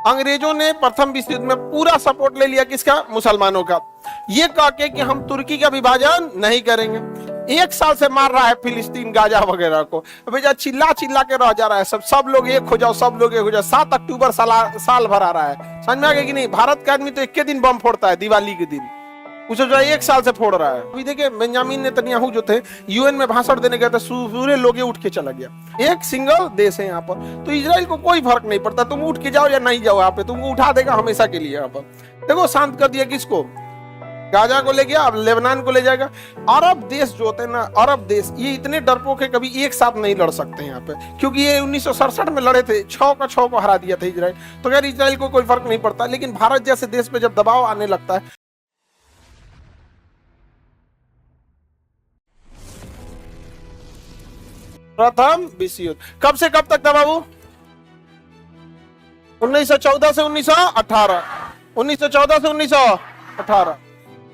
अंग्रेजों ने प्रथम विश्व युद्ध में पूरा सपोर्ट ले लिया किसका? मुसलमानों का। ये कह के कि हम तुर्की का विभाजन नहीं करेंगे। एक साल से मार रहा है फिलिस्तीन, गाजा वगैरह को, भैया चिल्ला चिल्ला के रह जा रहा है। सब लोग एक हो जाओ, सब लोग एक हो जाओ। 7 अक्टूबर साल भर आ रहा है, समझ में आ गया कि नहीं? भारत का आदमी तो एक के दिन बम फोड़ता है, दिवाली के दिन। उसे जो है 1 साल से फोड़ रहा है। अभी देखिए बेंजामिन नेतन्याहू जो थे, यूएन में भाषण देने गए थे, पूरे लोग उठ के चला गया। एक सिंगल देश है यहाँ पर, तो इजराइल को कोई फर्क नहीं पड़ता, तुम उठ के जाओ या नहीं जाओ, यहाँ पे तुमको उठा देगा हमेशा के लिए। यहाँ पर देखो शांत कर दिया किसको? गाजा को ले गया, अब लेबनान को ले जाएगा। अरब देश जो होते हैं ना, अरब देश, ये इतने डरपोक है, कभी एक साथ नहीं लड़ सकते यहाँ पे, क्योंकि ये 1967 में लड़े थे, 6 का 6 को हरा दिया था इजराइल। तो खैर इजराइल को कोई फर्क नहीं पड़ता, लेकिन भारत जैसे देश पे जब दबाव आने लगता है। प्रथम विश्व युद्ध कब से कब तक था बाबू? 1914 से 1918, 1914 से 1918।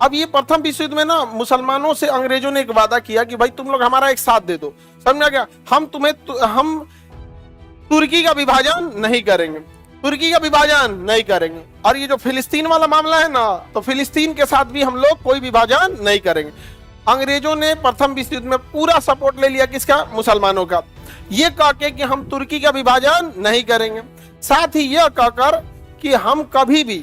अब ये प्रथम विश्व युद्ध में ना मुसलमानों से अंग्रेजों ने एक वादा किया कि भाई तुम लोग हमारा एक साथ दे दो, समझ गया? हम तुर्की का विभाजन नहीं करेंगे, तुर्की का विभाजन नहीं करेंगे। और ये जो फिलिस्तीन वाला मामला है ना, तो फिलिस्तीन के साथ भी हम लोग कोई विभाजन नहीं करेंगे। अंग्रेजों ने प्रथम विश्व युद्ध में पूरा सपोर्ट ले लिया किसका? मुसलमानों का। ये कह के कि हम तुर्की का विभाजन नहीं करेंगे, साथ ही यह कहकर कि हम कभी भी,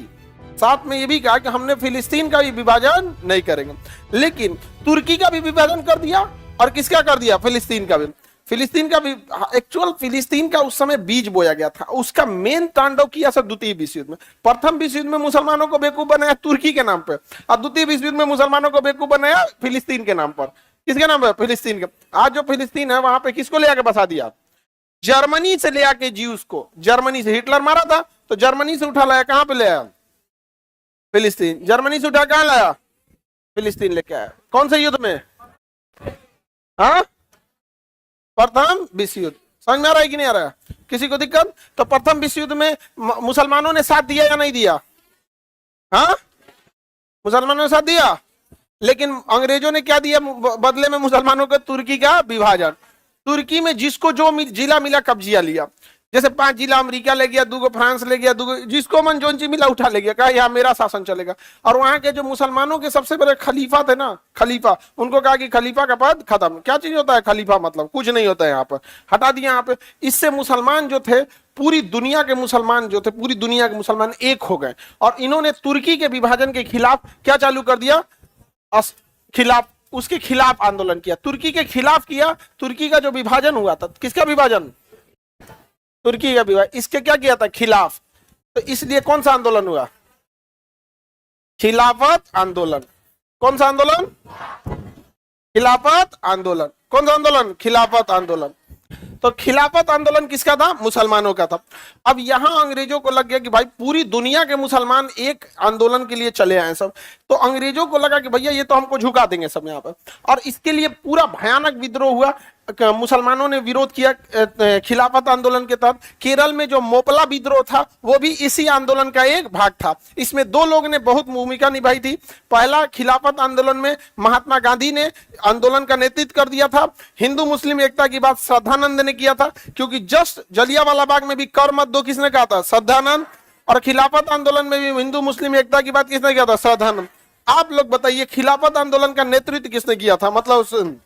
साथ में ये भी कहा कि हमने फिलिस्तीन का भी विभाजन नहीं करेंगे। लेकिन तुर्की का भी विभाजन कर दिया, और किसका कर दिया? फिलिस्तीन का भी। फिलिस्तीन का भी, एक्चुअल फिलिस्तीन का उस समय बीज बोया गया था। उसका मेन तांडव किया सर द्वितीय विश्व युद्ध में। प्रथम विश्व युद्ध में मुसलमानों को बेवकूफ बनाया तुर्की के नाम पर, और द्वितीय विश्व युद्ध में मुसलमानों को बेवकूफ बनाया फिलिस्तीन के नाम पर। किसके नाम पर? फिलिस्तीन का। आज जो फिलिस्तीन है वहां पे किसको ले आके बसा दिया? जर्मनी से ले आके ज्यूस को। जर्मनी से हिटलर मारा था, तो जर्मनी से उठा लाया, कहां पे ले आया? फिलिस्तीन। जर्मनी से उठा कहां लाया? फिलिस्तीन लेके आया। कौन से युद्ध में? हाँ, प्रथम विश्व युद्ध। समझ में आ रहा है कि नहीं आ रहा है? किसी को दिक्कत? तो प्रथम विश्व युद्ध में मुसलमानों ने साथ दिया या नहीं दिया? हाँ, मुसलमानों ने साथ दिया। लेकिन अंग्रेजों ने क्या दिया बदले में मुसलमानों को? तुर्की का विभाजन। तुर्की में जिसको जो जिला मिला कब्जिया लिया। जैसे 5 जिला अमेरिका ले गया, 2 फ्रांस ले गया, 2 जिसको मन जोन मिला उठा ले गया, कहा यहाँ मेरा शासन चलेगा। और वहां के जो मुसलमानों के सबसे बड़े खलीफा थे ना, खलीफा, उनको कहा कि खलीफा का पद खत्म। क्या चीज होता है खलीफा? मतलब कुछ नहीं होता है, यहाँ पर हटा दिया यहाँ पे। इससे मुसलमान जो थे, पूरी दुनिया के मुसलमान जो थे, पूरी दुनिया के मुसलमान एक हो गए। और इन्होंने तुर्की के विभाजन के खिलाफ क्या चालू कर दिया? उसके खिलाफ आंदोलन किया, तुर्की के खिलाफ किया। तुर्की का जो विभाजन हुआ था, किसका विभाजन? तुर्की का विभाजन। इसके क्या किया था? खिलाफ। तो इसलिए कौन सा आंदोलन हुआ? खिलाफत आंदोलन। कौन सा आंदोलन? खिलाफत आंदोलन। कौन सा आंदोलन? खिलाफत आंदोलन। तो खिलाफत आंदोलन किसका था? मुसलमानों का था। अब यहां अंग्रेजों को लग गया कि भाई पूरी दुनिया के मुसलमान एक आंदोलन के लिए चले आए सब। तो अंग्रेजों को लगा कि भैया ये तो हमको झुका देंगे सब यहाँ पर। और इसके लिए पूरा भयानक विद्रोह हुआ। मुसलमानों ने विरोध किया खिलाफत आंदोलन के तहत। केरल में जो मोपला विद्रोह था वो भी इसी आंदोलन का एक भाग था। इसमें 2 लोग ने बहुत भूमिका निभाई थी। पहला, खिलाफत आंदोलन में महात्मा गांधी ने आंदोलन का नेतृत्व कर दिया था। हिंदू मुस्लिम एकता की बात श्रद्धानंद ने किया था, क्योंकि जस्ट जलियांवाला बाग में भी कर मत दो किसने कहा था? श्रद्धानंद। और खिलाफत आंदोलन में भी हिंदू मुस्लिम एकता की बात किसने किया था? श्रद्धानंद। आप लोग बताइए खिलाफत आंदोलन का नेतृत्व किसने किया था? मतलब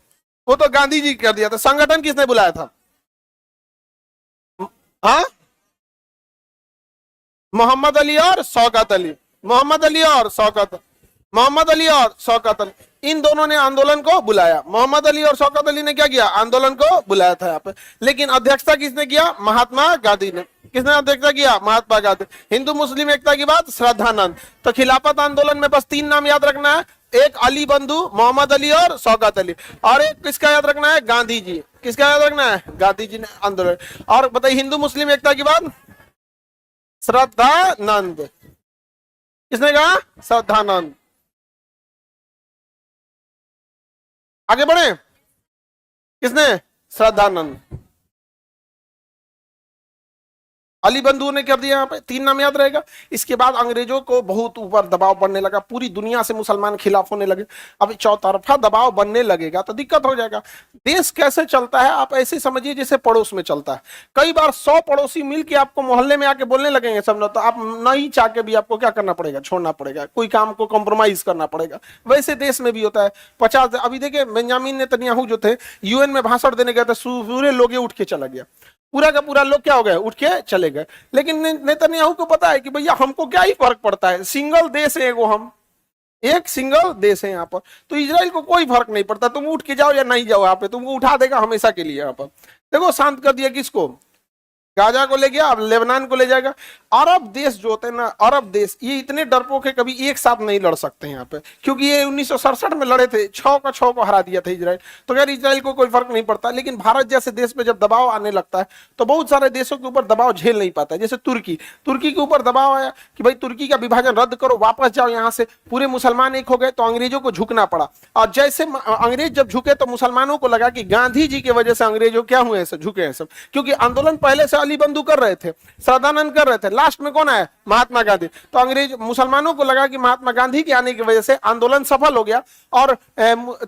वो तो गांधी जी कर दिया था। संगठन किसने बुलाया था? हाँ, मोहम्मद अली और शौकत अली। मोहम्मद अली और शौकत, मोहम्मद अली और शौकत अली, इन दोनों ने आंदोलन को बुलाया। मोहम्मद अली और शौकत अली ने क्या किया? आंदोलन को बुलाया था यहाँ पे। लेकिन अध्यक्षता किसने किया? महात्मा गांधी ने। किसने अध्यक्षता किया? महात्मा गांधी। हिंदू मुस्लिम एकता की बात श्रद्धानंद। तो खिलाफत आंदोलन में बस 3 नाम याद रखना है, एक अली बंधु, मोहम्मद अली और शौकत अली, और एक किसका याद रखना है? गांधी जी। किसका याद रखना है? गांधी जी ने आंदोलन। और बताइए हिंदू मुस्लिम एकता की बात? श्रद्धानंद। किसने कहा? श्रद्धानंद। आगे बढ़े। किसने? श्रद्धानंद। अली बंधुओं ने कर दिया यहाँ पे, 3 नाम याद रहेगा। इसके बाद अंग्रेजों को बहुत ऊपर दबाव बढ़ने लगा, पूरी दुनिया से मुसलमान खिलाफ होने लगे। अब चौतरफा दबाव बनने लगेगा तो दिक्कत हो जाएगा। देश कैसे चलता है आप ऐसे समझिए जैसे पड़ोस में चलता है। कई बार 100 पड़ोसी मिलके आपको मोहल्ले में आके बोलने लगेंगे सब लोग, तो आप नहीं चाह के भी आपको क्या करना पड़ेगा, छोड़ना पड़ेगा, कोई काम को कॉम्प्रोमाइज करना पड़ेगा। वैसे देश में भी होता है। 50 अभी देखिए बेंजामिन नेतन्याहू जो थे यूएन में भाषण देने गए थे, पूरे लोग उठ के चला गया, पूरा का पूरा लोग क्या हो गए, उठ के चले गए। लेकिन नेतन्याहू को पता है कि भैया हमको क्या ही फर्क पड़ता है, सिंगल देश है वो, हम एक सिंगल देश है यहाँ पर, तो इजराइल को कोई फर्क नहीं पड़ता, तुम उठ के जाओ या नहीं जाओ, यहाँ पे तुमको उठा देगा हमेशा के लिए। यहाँ पर देखो शांत कर दिया किसको, गाजा को ले गया, अब लेबनान को ले जाएगा। अरब देश जो होते हैं ना, अरब देश ये इतने डरपोक है, कभी एक साथ नहीं लड़ सकते यहाँ पे, क्योंकि ये 1967 में लड़े थे, 6 का 6 को हरा दिया था इजराइल। तो खैर इजराइल को कोई फर्क नहीं पड़ता। लेकिन भारत जैसे देश पे जब दबाव आने लगता है तो बहुत सारे देशों के ऊपर दबाव झेल नहीं पाता है। जैसे तुर्की के ऊपर दबाव आया कि भाई तुर्की का विभाजन रद्द करो, वापस जाओ यहाँ से, पूरे मुसलमान एक हो गए, तो अंग्रेजों को झुकना पड़ा। और जैसे अंग्रेज जब झुके तो मुसलमानों को लगा कि गांधी जी की वजह से अंग्रेजों क्या हुए हैं, झुके हैं सब, क्योंकि आंदोलन पहले से अली बंधु कर रहे थे, सदानंद कर रहे थे, लास्ट में कौन आया, महात्मा गांधी। तो अंग्रेज मुसलमानों को लगा कि महात्मा गांधी के आने की वजह से आंदोलन सफल हो गया और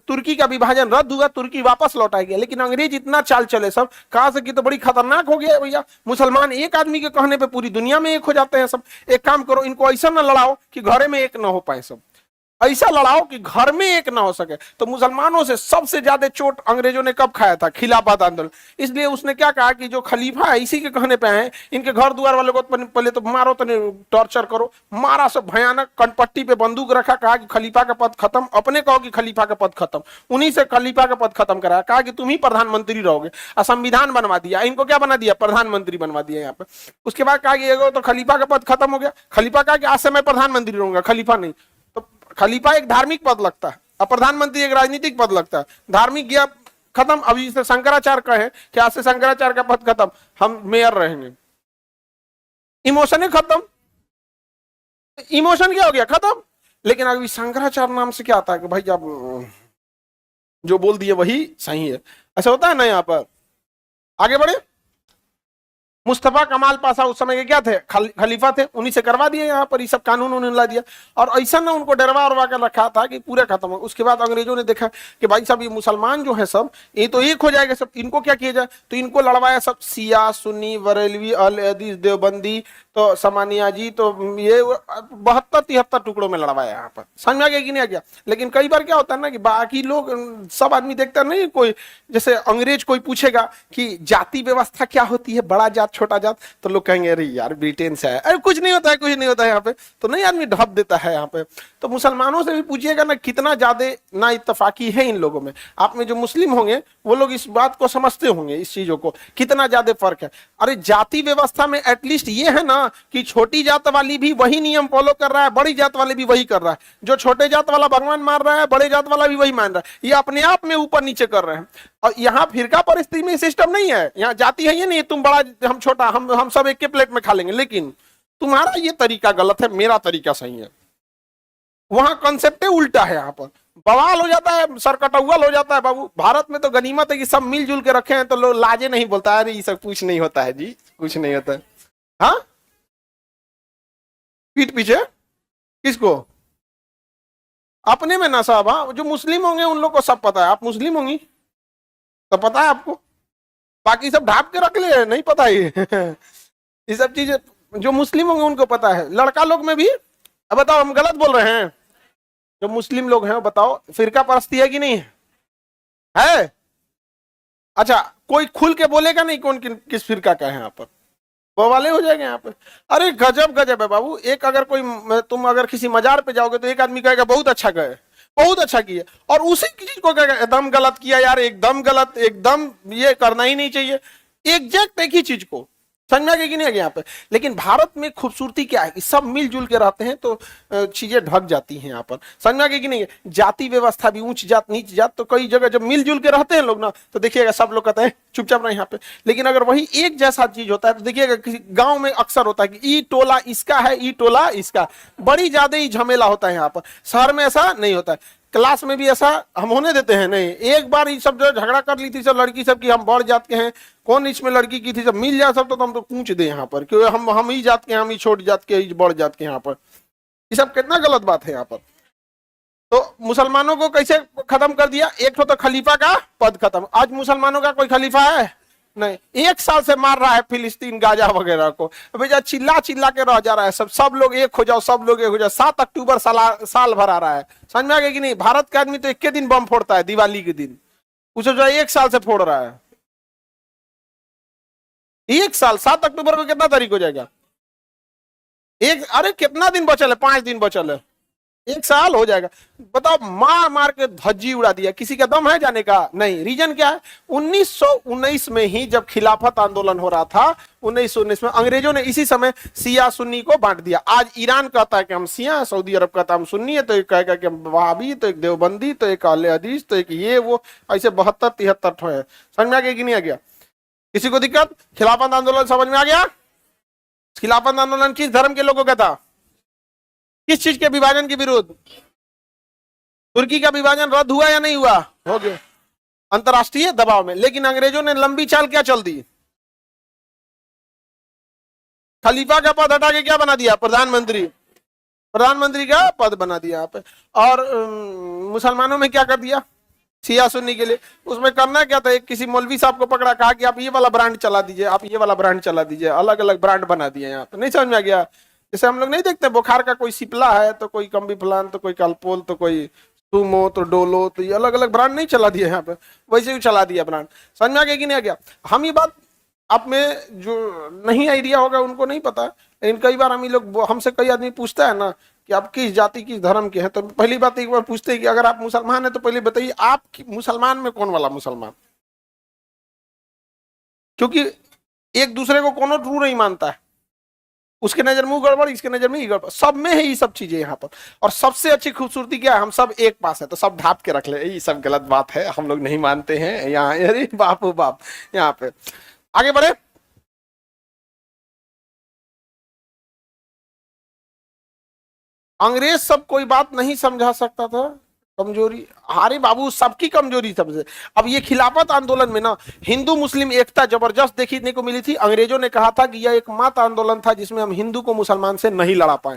तुर्की का विभाजन रद्द हुआ, तुर्की वापस लौट आ गया। लेकिन अंग्रेज इतना चाल चले सब, कहा से कि तो बड़ी खतरनाक हो गया भैया, मुसलमान एक आदमी के कहने पे पूरी दुनिया में एक हो जाते हैं सब। एक काम करो, इनको ऐसा ना लड़ाओ कि घरे में एक ना हो पाए सब, ऐसा लड़ाओ कि घर में एक ना हो सके। तो मुसलमानों से सबसे ज्यादा चोट अंग्रेजों ने कब खाया था, खिलाफत आंदोलन। इसलिए उसने क्या कहा कि जो खलीफा है इसी के कहने पे हैं, इनके घर द्वार वाले को पहले तो मारो, तो टॉर्चर करो, मारा सब भयानक, कनपट्टी पे बंदूक रखा, कहा कि खलीफा का पद खत्म, अपने कहो कि खलीफा का पद खत्म, उन्हीं से खलीफा का पद खत्म कराया, कहा कि तुम ही प्रधानमंत्री रहोगे, और संविधान बनवा दिया, इनको क्या बना दिया, प्रधानमंत्री बनवा दिया यहाँ पे। उसके बाद कहा कि तो खलीफा का पद खत्म हो गया, खलीफा कहा कि आज से मैं प्रधानमंत्री रहूंगा, खलीफा नहीं। खलीफा एक धार्मिक पद लगता है और प्रधानमंत्री एक राजनीतिक पद लगता है। धार्मिक गया खत्म, अभी से शंकराचार्य कहे कि आज से शंकराचार्य का पद खत्म, हम मेयर रहेंगे। इमोशन है खत्म, इमोशन क्या हो गया, खत्म। लेकिन अभी शंकराचार्य नाम से क्या आता है कि भाई आप जो बोल दिए वही सही है, ऐसा होता है ना। यहाँ पर आगे बढ़े, मुस्तफा कमाल पाशा उस समय के क्या थे, खलीफा थे, उन्हीं से करवा दिए यहाँ पर ये सब कानून उन्होंने ला दिया। और ऐसा ना उनको डरवा उरवा कर रखा था कि पूरा खत्म हो। उसके बाद अंग्रेजों ने देखा कि भाई साहब ये मुसलमान जो है सब, ये तो एक हो जाएगा सब, इनको क्या किया जाए, तो इनको लड़वाया सब, शिया सुन्नी बरेलवी अल हदीस देवबंदी तो समानिया जी, तो ये 72-73 टुकड़ों में लड़वाया यहाँ पर, समझ में आ गया कि नहीं आ गया। लेकिन कई बार क्या होता है ना कि बाकी लोग सब आदमी देखता नहीं, कोई जैसे अंग्रेज कोई पूछेगा कि जाति व्यवस्था क्या होती है, बड़ा जात छोटा जात, तो लोग कहेंगे अरे यार ब्रिटेन से है, अरे कुछ नहीं होता है, कुछ नहीं होता है यहाँ पे, तो नहीं आदमी ढप देता है यहाँ पे। तो मुसलमानों से भी पूछिएगा ना कितना ज्यादा ना इत्तफाकी है इन लोगों में। आप में जो मुस्लिम होंगे वो लोग इस बात को समझते होंगे, इस चीजों को कितना ज्यादा फर्क है। अरे जाति व्यवस्था में एटलीस्ट ये है ना कि छोटी जात वाली भी वही नियम फॉलो कर रहा है, बड़ी जात वाले भी वही कर रहा है। जो छोटे जात वाला भगवान मान रहा है, बड़े जात वाला भी वही मान रहा है, ये अपने आप में ऊपर नीचे कर रहे हैं। और यहाँ फिरका परिस्थिति में सिस्टम नहीं है, यहाँ जाति है ये नहीं, तुम बड़ा हम छोटा, हम सब एक के प्लेट में खा लेंगे। लेकिन तुम्हारा ये तरीका गलत है, मेरा तरीका सही है। वहां कॉन्सेप्ट उल्टा है, यहाँ पर बवाल हो जाता है, सरकटौल हो जाता है बाबू। भारत में तो गनीमत है कि सब मिलजुल के रखे हैं, तो लोग लाजे नहीं बोलता है, अरे ये सब कुछ नहीं होता है जी, कुछ नहीं होता है। हाँ पीठ पीछे किसको, अपने में ना साहब। हाँ जो मुस्लिम होंगे उन लोग को सब पता है, आप मुस्लिम होंगी तो पता है आपको, बाकी सब ढाप के रख ले, नहीं पता ये ये सब चीजें जो मुस्लिम होंगे उनको पता है। लड़का लोग में भी, अब बताओ हम गलत बोल रहे हैं, जो मुस्लिम लोग हैं बताओ फिरका परस्ती है कि नहीं है? अच्छा कोई खुल के बोलेगा नहीं कौन किस फिरका का है, यहाँ पर वो वाले हो जाएंगे यहाँ पे। अरे गजब गजब है बाबू। एक अगर कोई तुम अगर किसी मजार पे जाओगे तो एक आदमी कहेगा बहुत अच्छा गए, बहुत अच्छा किया, और उसी चीज को कहेगा एकदम गलत किया यार, एकदम गलत, एकदम ये करना ही नहीं चाहिए, एग्जैक्ट एक ही चीज को। समझ में आ गया कि नहीं आ गया यहाँ पे। लेकिन भारत में खूबसूरती क्या है, सब मिलजुल के रहते हैं तो चीजें ढक जाती हैं यहाँ पर। समझ में आ गया कि नहीं। जाति व्यवस्था भी ऊंच जात नीच जात, तो कई जगह जब मिलजुल के रहते हैं लोग ना, तो देखिएगा सब लोग कहते हैं चुपचाप रहे यहाँ पे। लेकिन अगर वही एक जैसा चीज होता है तो देखिएगा किसी गाँव में अक्सर होता है कि ई टोला इसका है, ई टोला इसका, बड़ी ज्यादा ही झमेला होता है यहाँ पर। शहर में ऐसा नहीं होता है। क्लास में भी ऐसा हम होने देते हैं नहीं। एक बार ये सब जो झगड़ा कर ली थी सब लड़की सब की हम बढ़ जात के हैं, कौन इसमें लड़की की थी, सब मिल जाए सब तो हम तो पूछ दे यहाँ पर क्यों हम ही जात के, हम ही छोट जात के, ही बढ़ जात के यहाँ पर। ये सब कितना गलत बात है यहाँ पर। तो मुसलमानों को कैसे खत्म कर दिया, एक तो खलीफा का पद खत्म। आज मुसलमानों का कोई खलीफा है नहीं, 1 साल से मार रहा है फिलिस्तीन गाजा वगैरह को, भैया चिल्ला चिल्ला के रह जा रहा है सब लोग एक हो जाओ, सब लोग एक हो जाओ। 7 अक्टूबर साल भर आ रहा है, समझ में आ गया कि नहीं। भारत का आदमी तो 1 दिन बम फोड़ता है दिवाली के दिन, उसे जो 1 साल से फोड़ रहा है। 1 साल, 7 अक्टूबर को कितना तारीख हो जाएगा, अरे कितना दिन बचल है, 5 दिन बचल है, 1 साल हो जाएगा। बताओ, मार मार के धज्जी उड़ा दिया, किसी का दम है जाने का नहीं। रीजन क्या है, 1919 में ही जब खिलाफत आंदोलन हो रहा था 1919 में, अंग्रेजों ने इसी समय शिया सुन्नी को बांट दिया। आज ईरान कहता है कि हम शिया, सऊदी अरब कहता है हम सुन्नी है, तो एक कहेगा कि हम वहाबी, तो एक देवबंदी, तो एक अहले हदीस, तो एक ये वो, ऐसे 72-73 ठो है। समझ में आ गया कि नहीं आ गया, किसी को दिक्कत। खिलाफत आंदोलन समझ में आ गया। खिलाफत आंदोलन किस धर्म के लोगों का था, किस चीज के विभाजन के विरुद्ध। तुर्की का विभाजन रद्द हुआ या नहीं हुआ, हो गया अंतरराष्ट्रीय दबाव में। लेकिन अंग्रेजों ने लंबी चाल क्या चल दी, खलीफा का पद हटा के क्या बना दिया, प्रधानमंत्री का पद बना दिया यहाँ पे। और मुसलमानों में क्या कर दिया, शिया सुन्नी के लिए। उसमें करना क्या था, एक किसी मौलवी साहब को पकड़ा, कहा कि आप ये वाला ब्रांड चला दीजिए, आप ये वाला ब्रांड चला दीजिए, अलग अलग ब्रांड बना दिए यहाँ पे। नहीं समझ में आ गया। जैसे हम लोग नहीं देखते बुखार का कोई सिपला है तो कोई कम्बी फलान, तो कोई कल्पोल, तो कोई सुमो, तो डोलो, तो ये अलग अलग ब्रांड नहीं चला दिया यहाँ पे, वैसे ही चला दिया ब्रांड। समझ में आ गया कि नहीं आ गया। हम ये बात आप में जो नहीं आइडिया होगा उनको नहीं पता, लेकिन कई बार हम ही लोग, हमसे कई आदमी पूछता है ना कि आप किस जाति किस धर्म के हैं, तो पहली बात एक बार पूछते हैं कि अगर आप मुसलमान हैं तो पहले बताइए आप मुसलमान में कौन वाला मुसलमान, क्योंकि एक दूसरे को कोनो ट्रू नहीं मानता है, उसके नजर में गड़बड़, इसके नजर में गड़बड़, सब में है ये सब चीजें यहाँ पर। और सबसे अच्छी खूबसूरती क्या है, हम सब एक पास है, तो सब ढाप के रख ले, ये सब गलत बात है, हम लोग नहीं मानते हैं यहाँ। अरे बापू बाप, यहाँ पे आगे बढ़े। अंग्रेज सब कोई बात नहीं समझा सकता था, कमजोरी, अरे बाबू सबकी कमजोरी सबसे। अब ये खिलाफत आंदोलन में ना हिंदू मुस्लिम एकता जबरदस्त देखने को मिली थी। अंग्रेजों ने कहा था कि यह एकमात्र आंदोलन था जिसमें हम हिंदू को मुसलमान से नहीं लड़ा पाए।